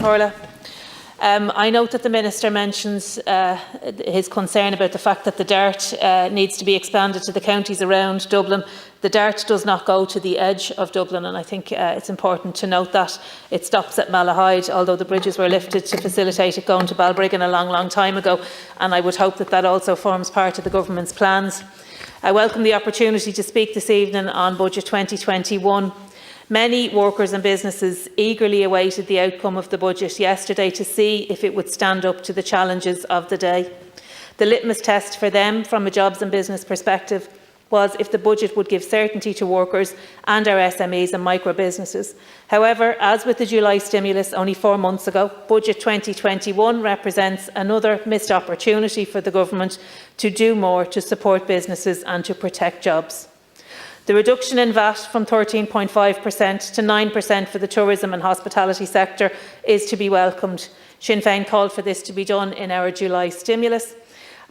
Orla. I note that the Minister mentions his concern about the fact that the DART needs to be expanded to the counties around Dublin. The DART does not go to the edge of Dublin, and I think it's important to note that. It stops at Malahide, although the bridges were lifted to facilitate it going to Balbriggan a long, long time ago, and I would hope that that also forms part of the Government's plans. I welcome the opportunity to speak this evening on Budget 2021. Many workers and businesses eagerly awaited the outcome of the budget yesterday to see if it would stand up to the challenges of the day. The litmus test for them from a jobs and business perspective was if the budget would give certainty to workers and our SMEs and micro businesses. However, as with the July stimulus only 4 months ago, Budget 2021 represents another missed opportunity for the Government to do more to support businesses and to protect jobs. The reduction in VAT from 13.5% to 9% for the tourism and hospitality sector is to be welcomed. Sinn Féin called for this to be done in our July stimulus,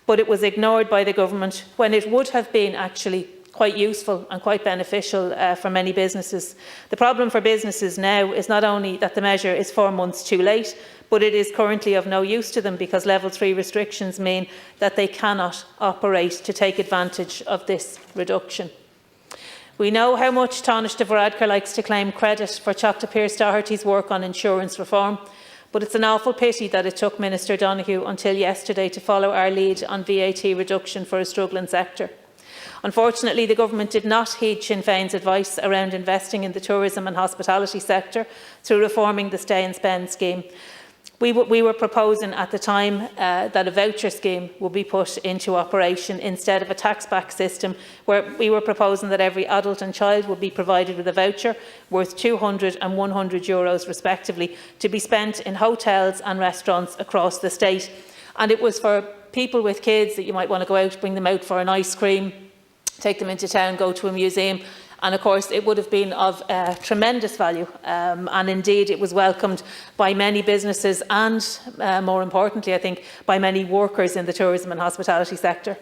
but it was ignored by the Government when it would have been actually quite useful and quite beneficial for many businesses. The problem for businesses now is not only that the measure is 4 months too late, but it is currently of no use to them because Level 3 restrictions mean that they cannot operate to take advantage of this reduction. We know how much Taoiseach de Varadkar likes to claim credit for Teachta Pearse Doherty's work on insurance reform, but it's an awful pity that it took Minister Donoghue until yesterday to follow our lead on VAT reduction for a struggling sector. Unfortunately, the Government did not heed Sinn Féin's advice around investing in the tourism and hospitality sector through reforming the Stay and Spend scheme. We were proposing at the time that a voucher scheme would be put into operation instead of a tax-back system, where we were proposing that every adult and child would be provided with a voucher worth €200 and €100 respectively to be spent in hotels and restaurants across the state. And it was for people with kids that you might want to go out, bring them out for an ice cream, take them into town, go to a museum. And of course, it would have been of tremendous value, and indeed it was welcomed by many businesses and, more importantly, I think, by many workers in the tourism and hospitality sector.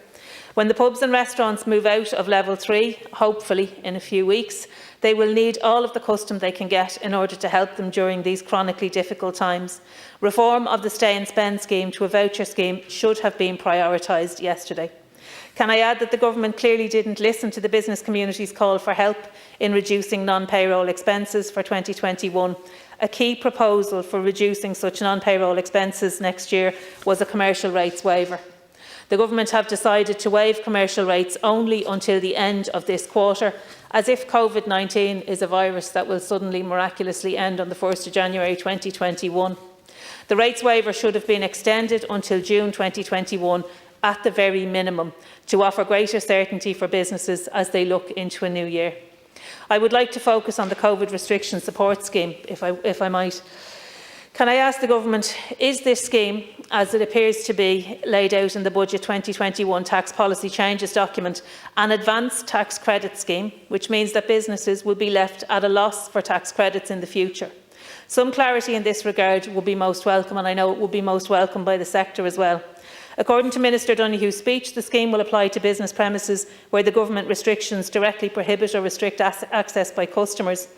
When the pubs and restaurants move out of Level 3, hopefully in a few weeks, they will need all of the custom they can get in order to help them during these chronically difficult times. Reform of the Stay and Spend scheme to a voucher scheme should have been prioritised yesterday. Can I add that the Government clearly didn't listen to the business community's call for help in reducing non-payroll expenses for 2021. A key proposal for reducing such non-payroll expenses next year was a commercial rates waiver. The Government have decided to waive commercial rates only until the end of this quarter, as if COVID-19 is a virus that will suddenly miraculously end on the 1st of January 2021. The rates waiver should have been extended until June 2021 at the very minimum, to offer greater certainty for businesses as they look into a new year. I would like to focus on the COVID restriction support scheme, if I might. Can I ask the Government, is this scheme, as it appears to be laid out in the Budget 2021 Tax Policy Changes document, an advanced tax credit scheme, which means that businesses will be left at a loss for tax credits in the future? Some clarity in this regard would be most welcome, and I know it would be most welcome by the sector as well. According to Minister Donoghue's speech, the scheme will apply to business premises where the Government restrictions directly prohibit or restrict access by customers.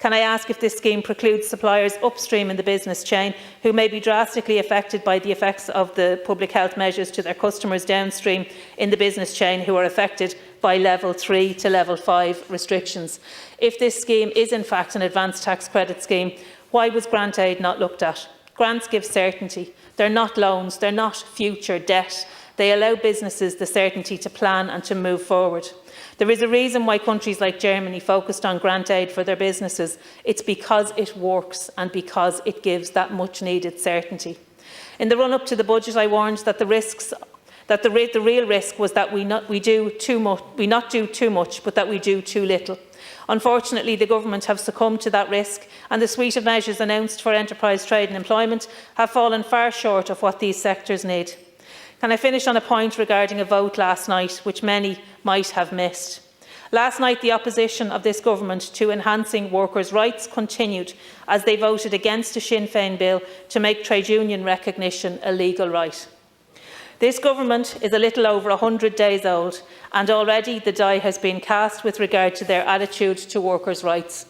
Can I ask if this scheme precludes suppliers upstream in the business chain who may be drastically affected by the effects of the public health measures to their customers downstream in the business chain who are affected by Level 3 to Level 5 restrictions? If this scheme is in fact an advanced tax credit scheme, why was grant aid not looked at? Grants give certainty. They're not loans, they're not future debt. They allow businesses the certainty to plan and to move forward. There is a reason why countries like Germany focused on grant aid for their businesses. It's because it works and because it gives that much needed certainty. In the run-up to the budget, I warned that the real risk was that we not do too much, but that we do too little. Unfortunately, the Government have succumbed to that risk, and the suite of measures announced for enterprise, trade and employment have fallen far short of what these sectors need. Can I finish on a point regarding a vote last night, which many might have missed? Last night, the opposition of this Government to enhancing workers' rights continued as they voted against a Sinn Féin bill to make trade union recognition a legal right. This Government is a little over 100 days old, and already the die has been cast with regard to their attitude to workers' rights.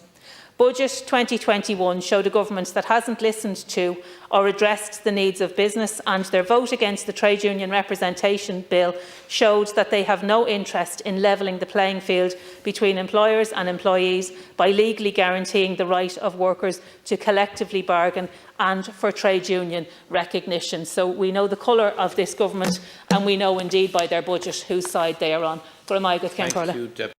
Budget 2021 showed a government that hasn't listened to or addressed the needs of business, and their vote against the Trade Union Representation Bill showed that they have no interest in levelling the playing field between employers and employees by legally guaranteeing the right of workers to collectively bargain and for trade union recognition. So we know the colour of this government, and we know indeed by their budget whose side they are on. Thank you,